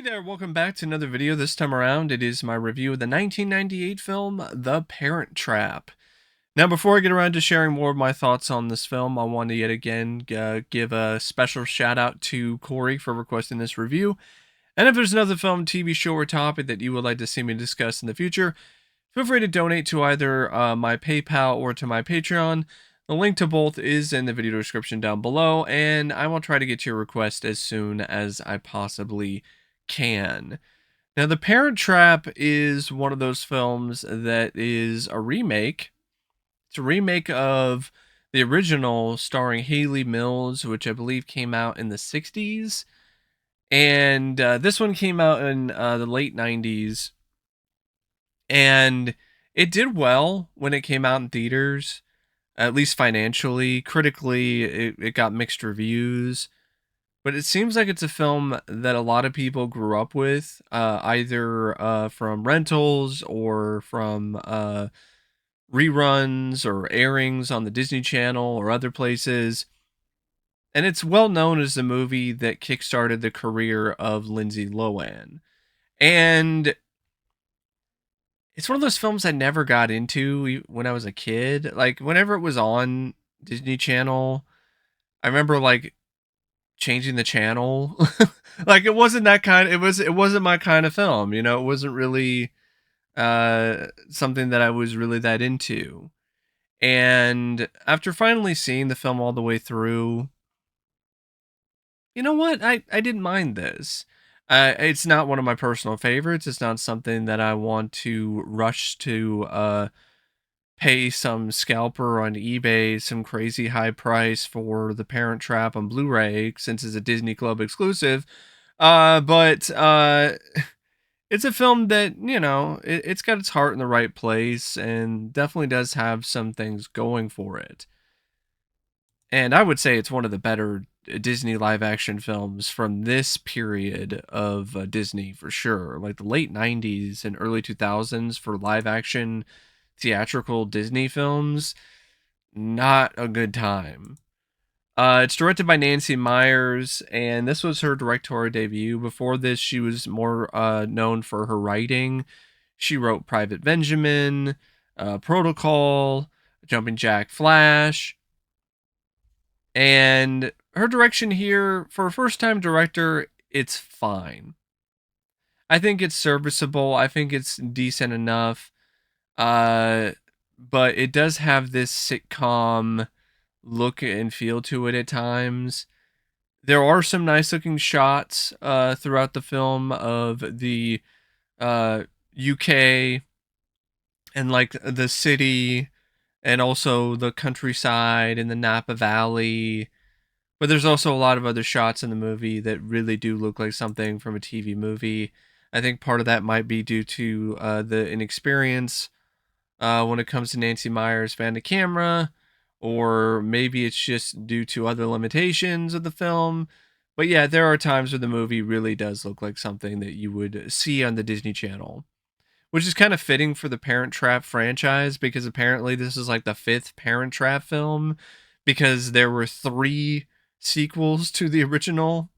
there, welcome back to another video. This time around, it is my review of the 1998 film, The Parent Trap. Now, before I get around to sharing more of my thoughts on this film, I want to yet again give a special shout out to Corey for requesting this review. And if there's another film, TV show, or topic that you would like to see me discuss in the future, feel free to donate to either my PayPal or to my Patreon. The link to both is in the video description down below, and I will try to get to your request as soon as I possibly can. Now, The Parent Trap is one of those films that is a remake. It's a remake of the original starring Haley Mills, which I believe came out in the 60s. And this one came out in the late 90s. And it did well when it came out in theaters, at least financially. Critically, it got mixed reviews. But it seems like it's a film that a lot of people grew up with, either from rentals or from reruns or airings on the Disney Channel or other places. And it's well known as the movie that kickstarted the career of Lindsay Lohan. And it's one of those films I never got into when I was a kid. Like, whenever it was on Disney Channel, I remember, like, changing the channel. Like, it wasn't that kind it wasn't my kind of film, you know. It wasn't really something that I was really that into. And after finally seeing the film all the way through, you know what, I didn't mind this. It's not one of my personal favorites. It's not something that I want to rush to pay some scalper on eBay some crazy high price for The Parent Trap on Blu-ray, since it's a Disney Club exclusive. But it's a film that, you know, it's got its heart in the right place and definitely does have some things going for it. And I would say it's one of the better Disney live action films from this period of Disney, for sure. Like the late 90s and early 2000s for live action theatrical Disney films, not a good time. It's directed by Nancy Meyers, and this was her directorial debut. Before this, she was more known for her writing. She wrote Private Benjamin, Protocol, Jumping Jack Flash, and her direction here, for a first-time director, it's fine. I think it's serviceable. I think it's decent enough. Uh, but it does have this sitcom look and feel to it at times. There are some nice looking shots throughout the film of the UK and like the city and also the countryside and the Napa Valley. But there's also a lot of other shots in the movie that really do look like something from a TV movie. I think part of that might be due to the inexperience when it comes to Nancy Meyers behind the camera, or maybe it's just due to other limitations of the film. But yeah, there are times where the movie really does look like something that you would see on the Disney Channel, which is kind of fitting for the Parent Trap franchise, because apparently this is like the fifth Parent Trap film, because there were three sequels to the original.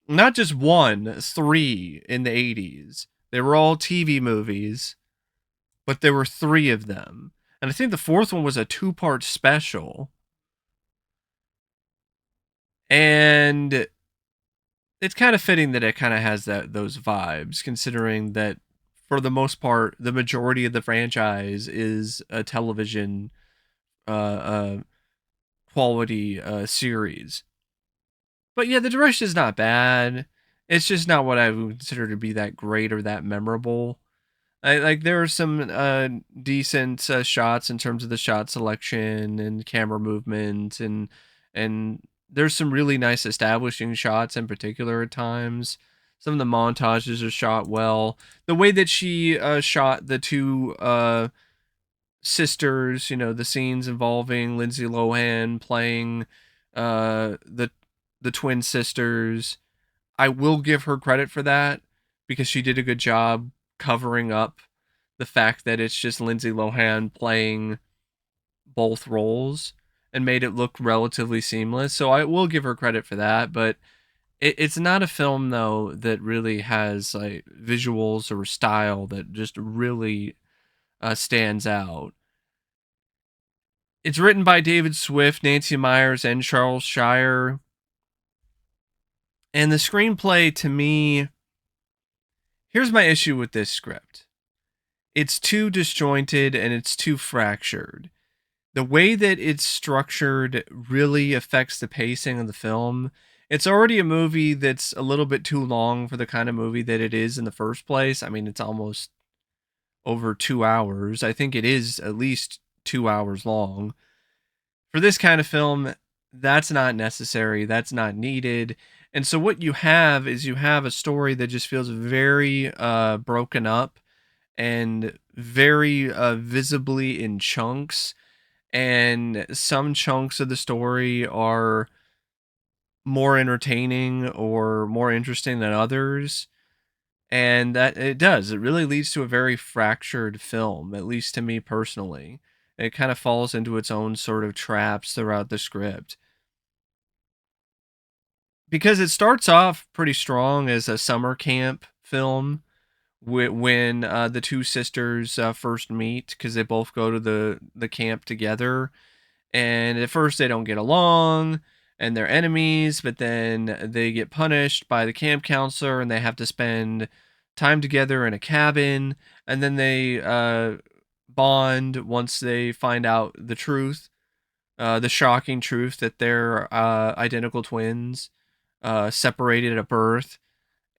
Not just one, three in the 80s. They were all TV movies, but there were three of them. And I think the fourth one was a two-part special. And it's kind of fitting that it kind of has those vibes, considering that for the most part, the majority of the franchise is a television quality series. But yeah, the direction is not bad. It's just not what I would consider to be that great or that memorable. Like, there are some decent shots in terms of the shot selection and camera movement, and there's some really nice establishing shots in particular at times. Some of the montages are shot well. The way that she shot the two sisters, you know, the scenes involving Lindsay Lohan playing the twin sisters, I will give her credit for that, because she did a good job covering up the fact that it's just Lindsay Lohan playing both roles and made it look relatively seamless. So I will give her credit for that, but It's not a film though that really has like visuals or style that just really stands out. It's written by David Swift, Nancy Meyers, and Charles Shire. And the screenplay, to me, here's my issue with this script: it's too disjointed and it's too fractured. The way that it's structured really affects the pacing of the film. It's already a movie that's a little bit too long for the kind of movie that it is in the first place. I mean, it's almost over 2 hours. I think it is at least 2 hours long. For this kind of film, that's not necessary, that's not needed. And so what you have is you have a story that just feels very broken up and very visibly in chunks, and some chunks of the story are more entertaining or more interesting than others. And that it really leads to a very fractured film, at least to me personally. It kind of falls into its own sort of traps throughout the script, because it starts off pretty strong as a summer camp film when the two sisters first meet, because they both go to the camp together. And at first they don't get along and they're enemies, but then they get punished by the camp counselor and they have to spend time together in a cabin. And then they bond once they find out the truth, the shocking truth that they're identical twins, separated at birth.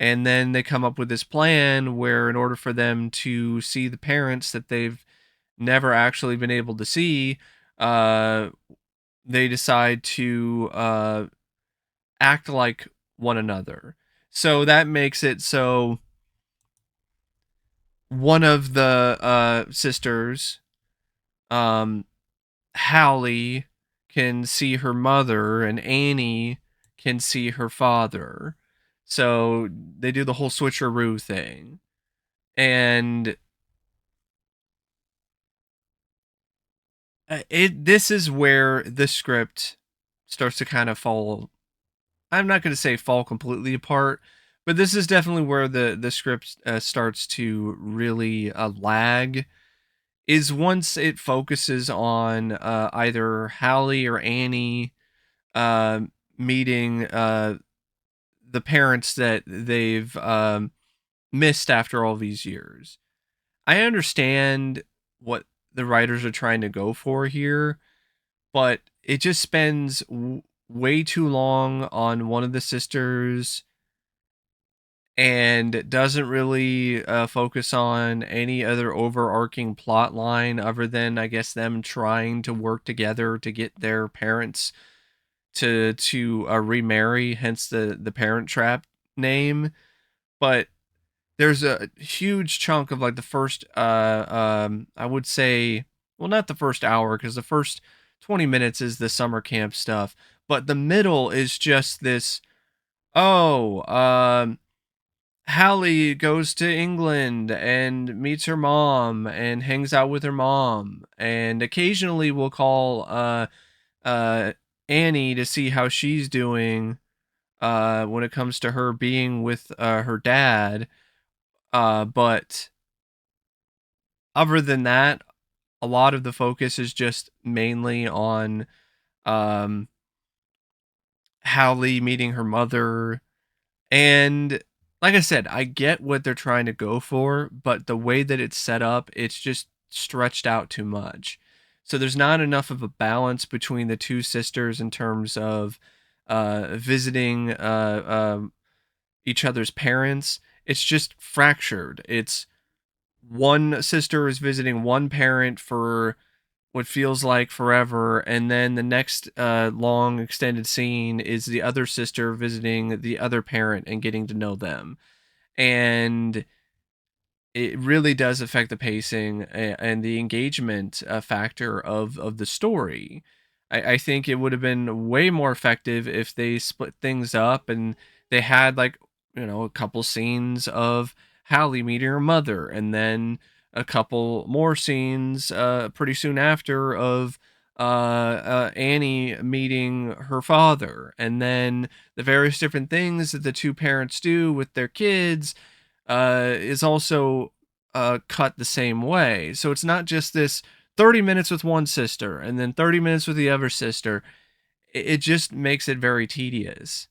And then they come up with this plan where, in order for them to see the parents that they've never actually been able to see, uh, they decide to act like one another. So that makes it so one of the sisters, um, Hallie, can see her mother, and Annie can see her father. So they do the whole switcheroo thing. And this is where the script starts to kind of fall. I'm not going to say fall completely apart, but this is definitely where the script starts to really lag. Is once it focuses on either Hallie or Annie uh, meeting the parents that they've missed after all these years. I understand what the writers are trying to go for here, but it just spends way too long on one of the sisters and doesn't really focus on any other overarching plot line other than, I guess, them trying to work together to get their parents to remarry, hence the Parent Trap name. But there's a huge chunk of like the first I would say, well, not the first hour, because the first 20 minutes is the summer camp stuff, but the middle is just this, oh, Hallie goes to England and meets her mom and hangs out with her mom, and occasionally we'll call uh Annie to see how she's doing when it comes to her being with her dad. But other than that, a lot of the focus is just mainly on um, Hallie meeting her mother. And like I said, I get what they're trying to go for, but the way that it's set up, it's just stretched out too much. So there's not enough of a balance between the two sisters in terms of visiting each other's parents. It's just fractured. It's one sister is visiting one parent for what feels like forever, and then the next long extended scene is the other sister visiting the other parent and getting to know them. And it really does affect the pacing and the engagement factor of the story. I think it would have been way more effective if they split things up and they had, like, a couple scenes of Hallie meeting her mother, and then a couple more scenes pretty soon after of Annie meeting her father, and then the various different things that the two parents do with their kids is also cut the same way. So it's not just this 30 minutes with one sister and then 30 minutes with the other sister. It just makes it very tedious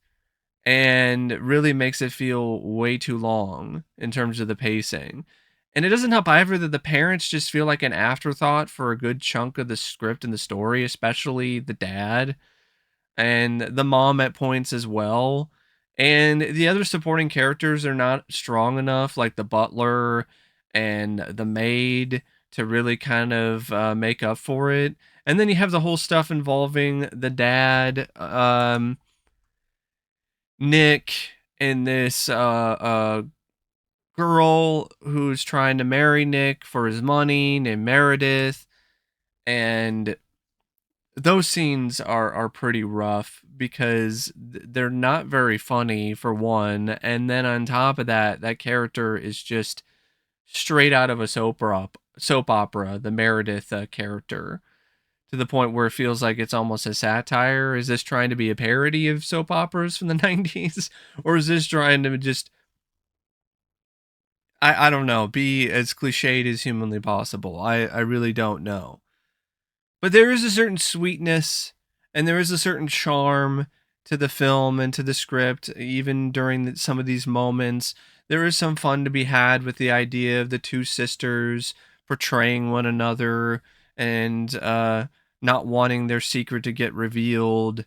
and really makes it feel way too long in terms of the pacing. And it doesn't help either that the parents just feel like an afterthought for a good chunk of the script and the story, especially the dad and the mom at points as well. And the other supporting characters are not strong enough, like the butler and the maid, to really kind of make up for it. And then you have the whole stuff involving the dad, Nick, and this girl who's trying to marry Nick for his money named Meredith. And those scenes are pretty rough because they're not very funny for one, and then on top of that, that character is just straight out of a soap opera, the Meredith character, to the point where it feels like it's almost a satire. Is this trying to be a parody of soap operas from the 90s, or is this trying to just, I don't know, be as cliched as humanly possible? I really don't know. But there is a certain sweetness and there is a certain charm to the film and to the script, even during some of these moments. There is some fun to be had with the idea of the two sisters portraying one another and not wanting their secret to get revealed.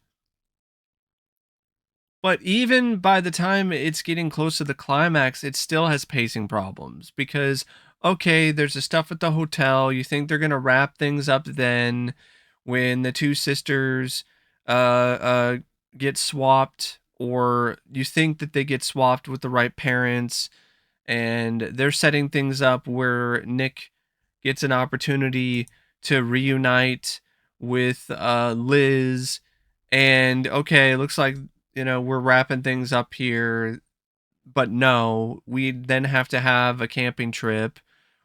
But even by the time it's getting close to the climax, it still has pacing problems because, okay, there's the stuff at the hotel. You think they're going to wrap things up then when the two sisters uh, uh, get swapped, or you think that they get swapped with the right parents, and they're setting things up where Nick gets an opportunity to reunite with Liz. And okay, it looks like, we're wrapping things up here, but no, we then have to have a camping trip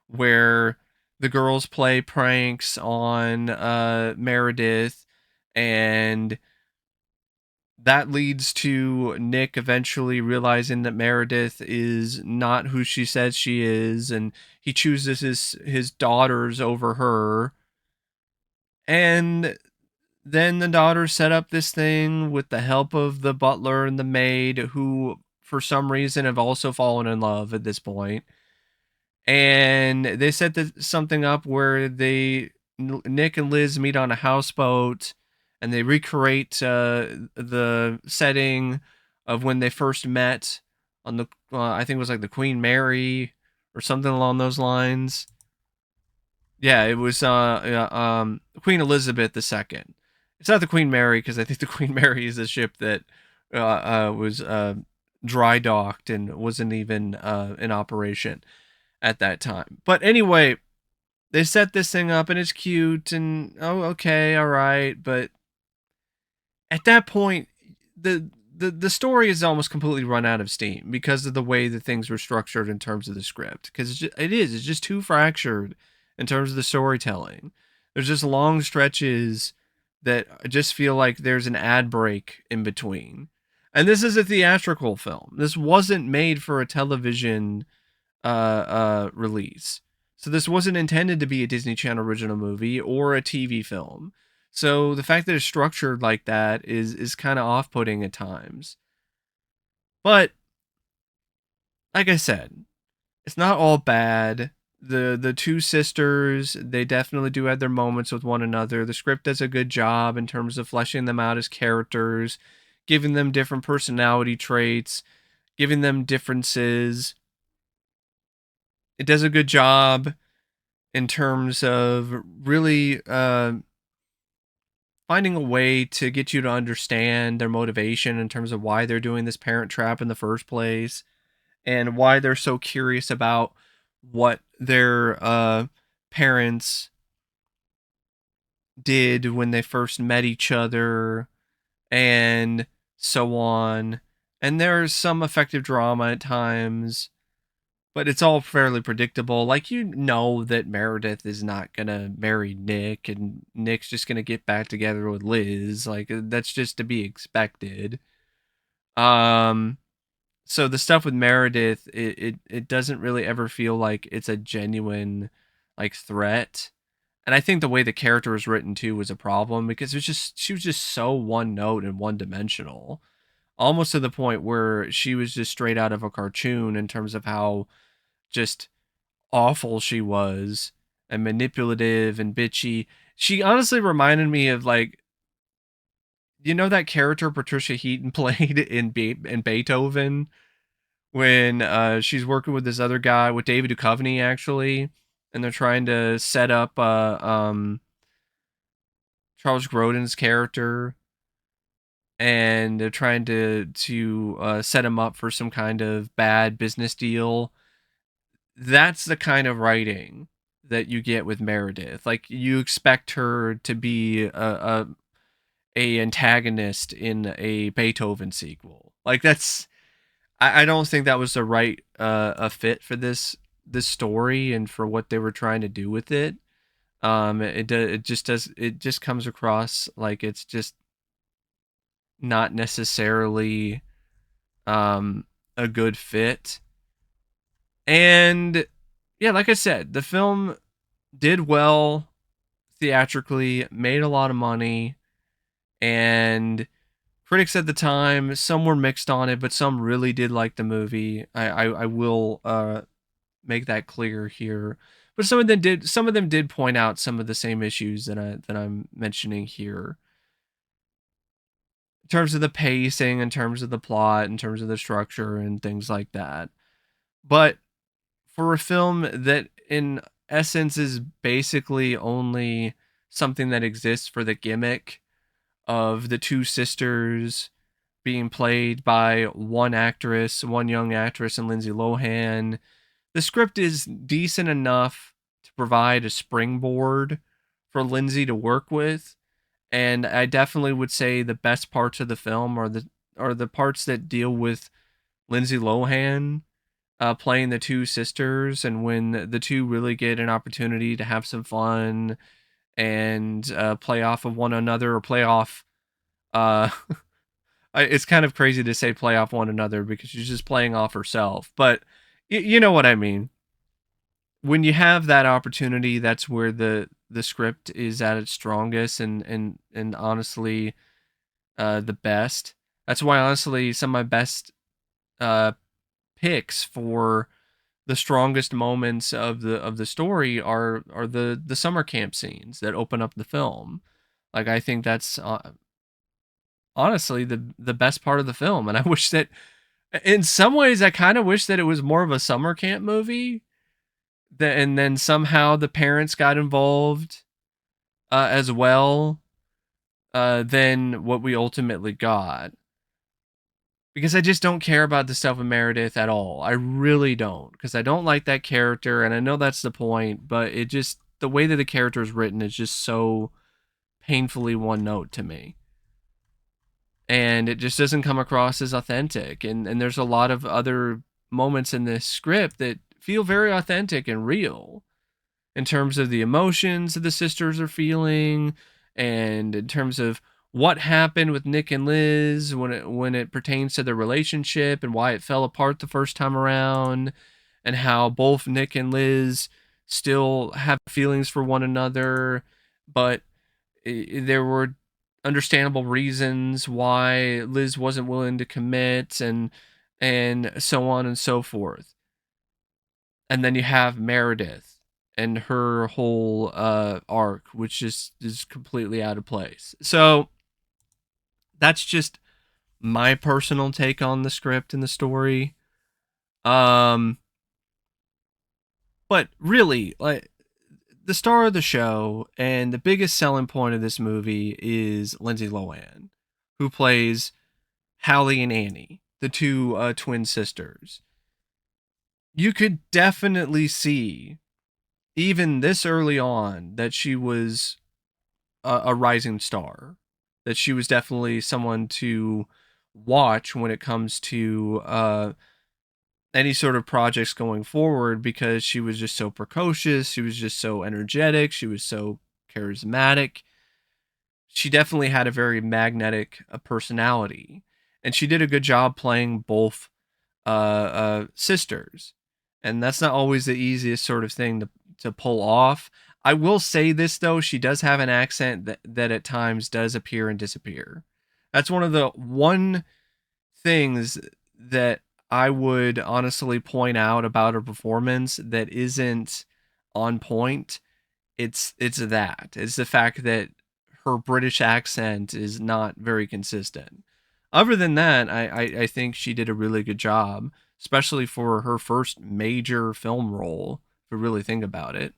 where the girls play pranks on Meredith, and that leads to Nick eventually realizing that Meredith is not who she says she is, and he chooses his daughters over her. And then the daughters set up this thing with the help of the butler and the maid, who for some reason have also fallen in love at this point. And they set something up where Nick and Liz meet on a houseboat, and they recreate the setting of when they first met on the I think it was like the Queen Mary or something along those lines. Yeah, it was Queen Elizabeth II. It's not the Queen Mary, because I think the Queen Mary is a ship that was dry docked and wasn't even in operation at that time. But anyway, they set this thing up and it's cute and, oh, okay, all right, but at that point, the story is almost completely run out of steam because of the way that things were structured in terms of the script. Because it's just too fractured in terms of the storytelling. There's just long stretches that just feel like there's an ad break in between. And this is a theatrical film. This wasn't made for a television release. So this wasn't intended to be a Disney Channel original movie or a TV film. So the fact that it's structured like that is kind of off-putting at times. But like I said, it's not all bad. The two sisters, they definitely do have their moments with one another. The script does a good job in terms of fleshing them out as characters, giving them different personality traits, giving them differences. It does a good job in terms of really finding a way to get you to understand their motivation in terms of why they're doing this parent trap in the first place, and why they're so curious about what their parents did when they first met each other, and so on. And there's some effective drama at times, but it's all fairly predictable. Like, you know that Meredith is not gonna marry Nick, and Nick's just gonna get back together with Liz. Like, that's just to be expected. Um, so the stuff with Meredith, it doesn't really ever feel like it's a genuine like threat. And I think the way the character was written too was a problem, because it was just she was just so one note and one dimensional, almost to the point where she was just straight out of a cartoon in terms of how just awful she was, and manipulative and bitchy. She honestly reminded me of, like, that character Patricia Heaton played in Beethoven, when she's working with this other guy, with David Duchovny actually, and they're trying to set up Charles Grodin's character, and they're trying to set him up for some kind of bad business deal. That's the kind of writing that you get with Meredith. Like, you expect her to be a antagonist in a Beethoven sequel. Like, that's I don't think that was the right a fit for this story and for what they were trying to do with it. It just comes across like it's just not necessarily um a good fit. And yeah, like I said, the film did well theatrically, made a lot of money, and critics at the time, some were mixed on it, but some really did like the movie. I will make that clear here. But some of them did point out some of the same issues that I'm mentioning here. In terms of the pacing, in terms of the plot, in terms of the structure and things like that. But for a film that in essence is basically only something that exists for the gimmick of the two sisters being played by one actress, one young actress, and Lindsay Lohan, the script is decent enough to provide a springboard for Lindsay to work with. And I definitely would say the best parts of the film are the parts that deal with Lindsay Lohan playing the two sisters, and when the two really get an opportunity to have some fun and play off of one another, or play off. Uh, it's kind of crazy to say play off one another because she's just playing off herself, but you know what I mean. When you have that opportunity, that's where the script is at its strongest, and honestly, the best. That's why honestly, some of my best uh, picks for the strongest moments of the story are the summer camp scenes that open up the film. Like, I think that's honestly the best part of the film, and I wish that in some ways I kind of wish that it was more of a summer camp movie, and then somehow the parents got involved as well, than what we ultimately got. Because I just don't care about the stuff with Meredith at all. I really don't, because I don't like that character, and I know that's the point, but it just, the way that the character is written is just so painfully one note to me. And it just doesn't come across as authentic. And there's a lot of other moments in this script that feel very authentic and real, in terms of the emotions that the sisters are feeling, and in terms of what happened with Nick and Liz when it pertains to their relationship, and why it fell apart the first time around, and how both Nick and Liz still have feelings for one another, but there were understandable reasons why Liz wasn't willing to commit, and so on and so forth. And then you have Meredith and her whole arc, which is completely out of place. So that's just my personal take on the script and the story. Um, but really, like, the star of the show and the biggest selling point of this movie is Lindsay Lohan, who plays Hallie and Annie, the two twin sisters. You could definitely see, even this early on, that she was a rising star, that she was definitely someone to watch when it comes to any sort of projects going forward because she was just so precocious. She was just so energetic. She was so charismatic. She definitely had a very magnetic personality, and she did a good job playing both sisters. And that's not always the easiest sort of thing to pull off. I will say this though, she does have an accent that at times does appear and disappear. That's one of the one things that I would honestly point out about her performance that isn't on point. It's the fact that her British accent is not very consistent. Other than that, I think she did a really good job, especially for her first major film role, if you really think about it.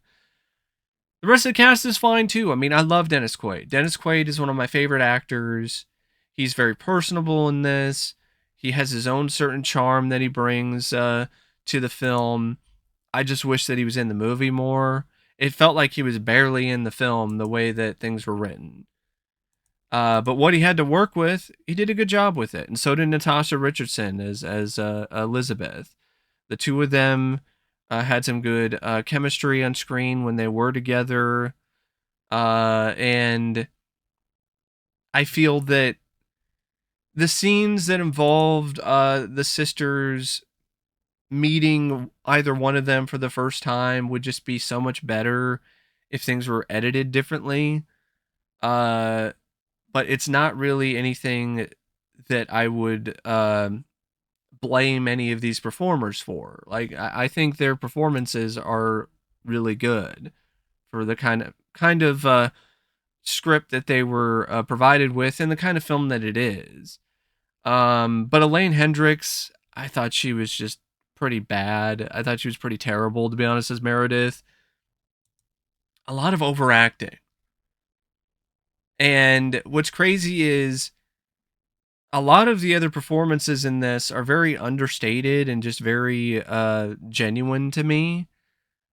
The rest of the cast is fine too. I mean, I love Dennis Quaid. Dennis Quaid is one of my favorite actors. He's very personable in this. He has his own certain charm that he brings to the film. I just wish that he was in the movie more. It felt like he was barely in the film the way that things were written. But what he had to work with, he did a good job with it, and so did Natasha Richardson as Elizabeth. The two of them had some good chemistry on screen when they were together, and I feel that the scenes that involved the sisters meeting either one of them for the first time would just be so much better if things were edited differently. Uh, but it's not really anything that I would blame any of these performers for. Like I think their performances are really good for the kind of script that they were provided with and the kind of film that it is. But Elaine Hendrix, I thought she was just pretty bad. I thought she was pretty terrible, to be honest, as Meredith. A lot of overacting. And what's crazy is a lot of the other performances in this are very understated and just very genuine to me.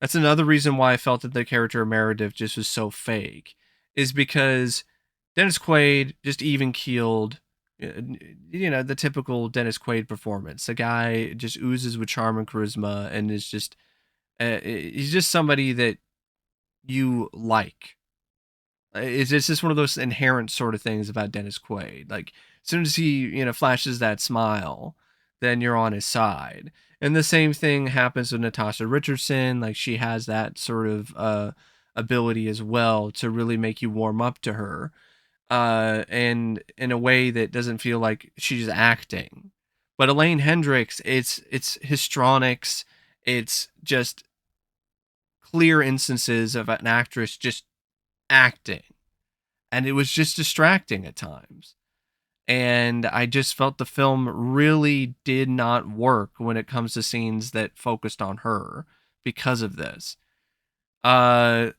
That's another reason why I felt that the character of Meredith just was so fake, is because Dennis Quaid just even keeled, the typical Dennis Quaid performance. The guy just oozes with charm and charisma, and is just he's just somebody that you like. It's just one of those inherent sort of things about Dennis Quaid. Like as soon as he flashes that smile, then you're on his side. And the same thing happens with Natasha Richardson. Like she has that sort of ability as well to really make you warm up to her, and in a way that doesn't feel like she's acting. But Elaine Hendrix, it's histrionics. It's just clear instances of an actress just acting, and it was just distracting at times. And I just felt the film really did not work when it comes to scenes that focused on her because of this. Uh,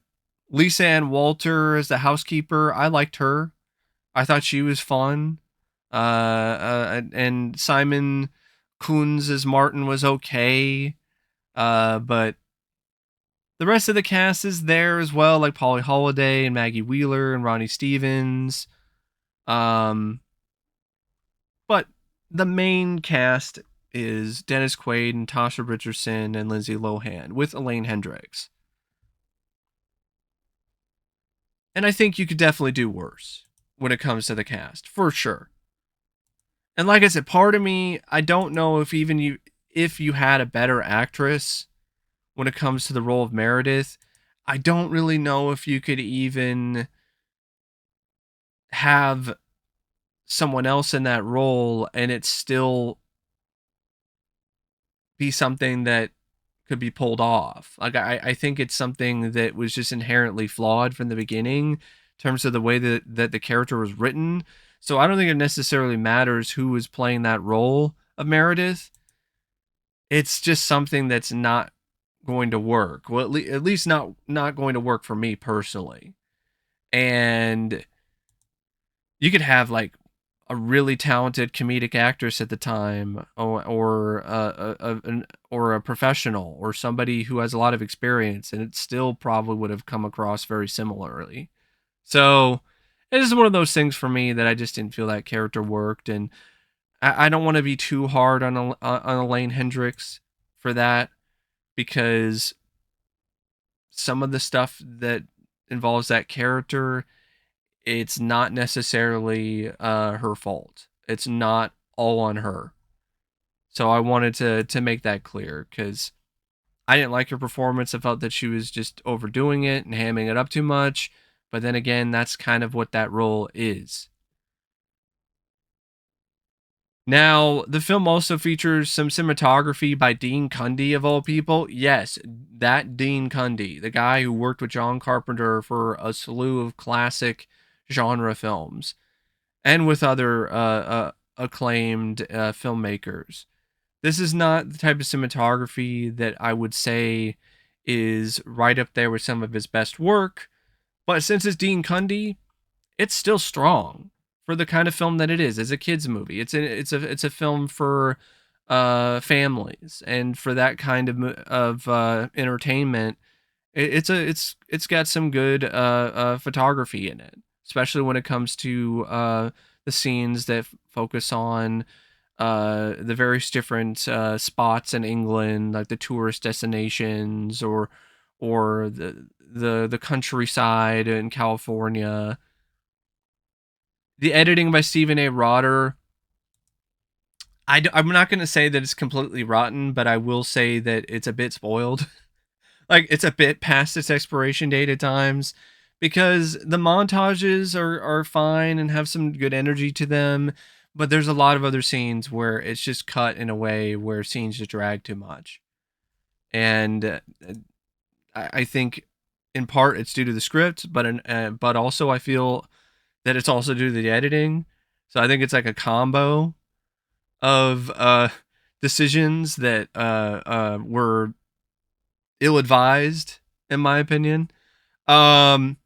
Lisa Ann Walter as the housekeeper, I liked her. I thought she was fun. And Simon Kunz as Martin was okay. But the rest of the cast is there as well, like Polly Holiday and Maggie Wheeler and Ronnie Stevens. Um, but the main cast is Dennis Quaid and Tasha Richardson and Lindsay Lohan with Elaine Hendrix. And I think you could definitely do worse when it comes to the cast, for sure. And like I said, part of me, I don't know if you had a better actress when it comes to the role of Meredith, I don't really know if you could even have someone else in that role and it still be something that could be pulled off. Like I think it's something that was just inherently flawed from the beginning in terms of the way that the character was written. So I don't think it necessarily matters who was playing that role of Meredith. It's just something that's not going to work. Well, at least not going to work for me personally. And you could have like a really talented comedic actress at the time, or a professional, or somebody who has a lot of experience, and it still probably would have come across very similarly. So it is one of those things for me that I just didn't feel that character worked, and I don't want to be too hard on Elaine Hendrix. for that, because some of the stuff that involves that character, it's not necessarily her fault. It's not all on her. So I wanted to make that clear, because I didn't like her performance. I felt that she was just overdoing it and hamming it up too much. But then again, that's kind of what that role is. Now, the film also features some cinematography by Dean Cundey, of all people. Yes, that Dean Cundey, the guy who worked with John Carpenter for a slew of classic genre films and with other acclaimed filmmakers. This is not the type of cinematography that I would say is right up there with some of his best work, but since it's Dean Cundey, it's still strong for the kind of film that it is. As a kids movie, it's a film for families, and for that kind of entertainment, it's got some good photography in it, especially when it comes to the scenes that focus on the various different spots in England, like the tourist destinations, or the countryside in California. The editing by Stephen A. Rotter, I'm not going to say that it's completely rotten, but I will say that it's a bit spoiled. Like, it's a bit past its expiration date at times, because the montages are fine and have some good energy to them, but there's a lot of other scenes where it's just cut in a way where scenes just drag too much. And I think in part it's due to the script, but also I feel that it's also due to the editing. So I think it's like a combo of decisions that were ill-advised, in my opinion. Um,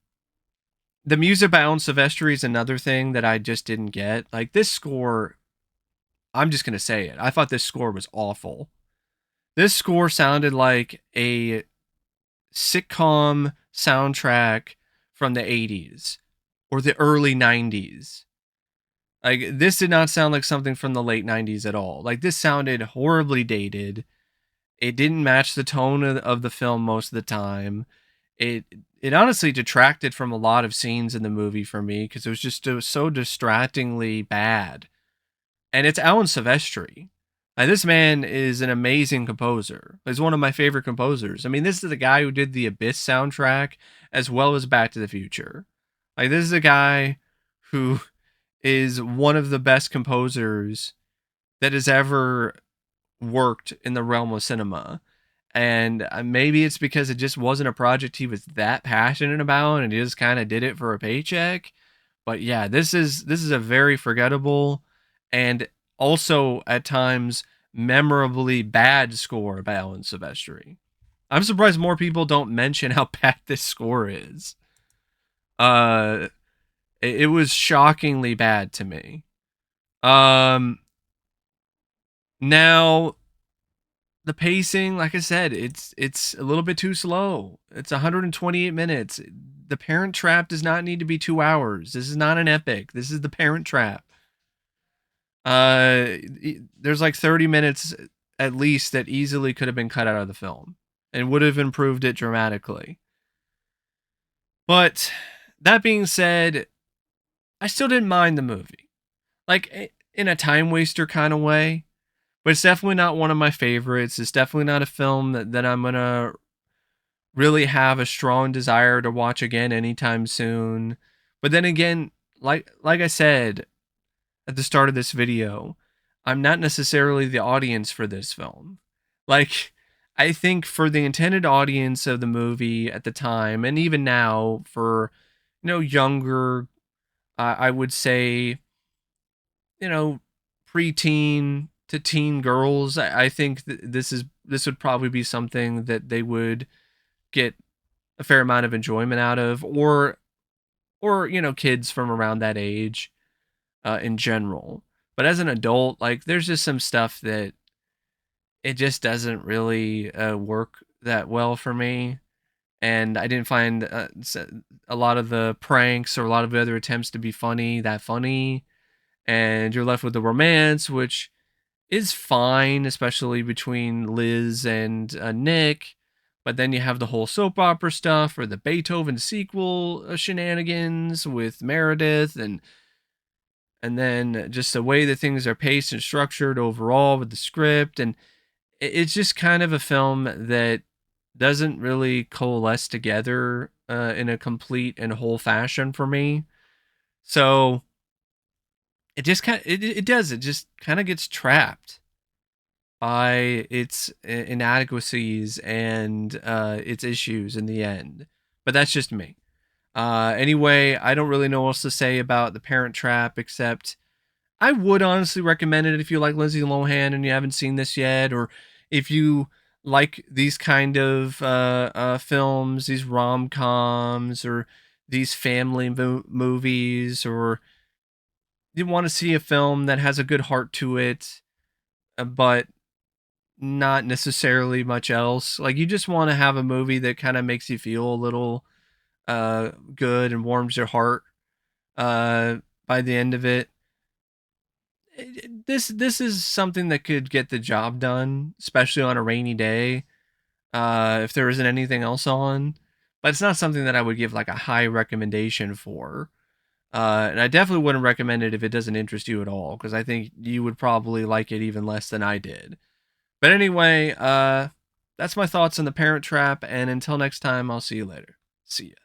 the music by Alan Silvestri is another thing that I just didn't get. Like, this score, I'm just gonna say it. I thought this score was awful. This score sounded like a sitcom soundtrack from the 80s or the early 90s. Like, this did not sound like something from the late 90s at all. Like, this sounded horribly dated. It didn't match the tone of the film most of the time. It it honestly detracted from a lot of scenes in the movie for me, because it was so distractingly bad. And it's Alan Silvestri. Like, this man is an amazing composer. He's one of my favorite composers. I mean, this is the guy who did the Abyss soundtrack as well as Back to the Future. Like, this is a guy who is one of the best composers that has ever worked in the realm of cinema. And maybe it's because it just wasn't a project he was that passionate about, and he just kind of did it for a paycheck. But yeah, this is a very forgettable and also at times memorably bad score by Alan Silvestri. I'm surprised more people don't mention how bad this score is. Uh, it was shockingly bad to me. Um, Now, the pacing, like I said, it's a little bit too slow. It's 128 minutes. The Parent Trap does not need to be 2 hours. This is not an epic. This is the Parent Trap. There's like 30 minutes at least that easily could have been cut out of the film and would have improved it dramatically. But that being said, I still didn't mind the movie. Like, in a time waster kind of way. But it's definitely not one of my favorites. It's definitely not a film that I'm going to really have a strong desire to watch again anytime soon. But then again, like I said at the start of this video, I'm not necessarily the audience for this film. Like, I think for the intended audience of the movie at the time, and even now for, younger, I would say, preteen to teen girls, I think this would probably be something that they would get a fair amount of enjoyment out of, or kids from around that age in general. But as an adult, like, there's just some stuff that it just doesn't really work that well for me. And I didn't find a lot of the pranks or a lot of the other attempts to be funny that funny. And you're left with the romance, which is fine, especially between Liz and Nick. But then you have the whole soap opera stuff or the Beethoven sequel shenanigans with Meredith, and then just the way that things are paced and structured overall with the script. And it's just kind of a film that doesn't really coalesce together in a complete and whole fashion for me. So it does, it just kind of gets trapped by its inadequacies and its issues in the end. But that's just me. Anyway, I don't really know what else to say about The Parent Trap except I would honestly recommend it if you like Lindsay Lohan and you haven't seen this yet, or if you like these kind of films, these rom coms, or these family movies, or you want to see a film that has a good heart to it, but not necessarily much else. Like you just want to have a movie that kind of makes you feel a little good and warms your heart uh, by the end of it. This is something that could get the job done, especially on a rainy day. If there isn't anything else on, but it's not something that I would give like a high recommendation for. And I definitely wouldn't recommend it if it doesn't interest you at all, because I think you would probably like it even less than I did. But anyway, that's my thoughts on The Parent Trap, and until next time, I'll see you later. See ya.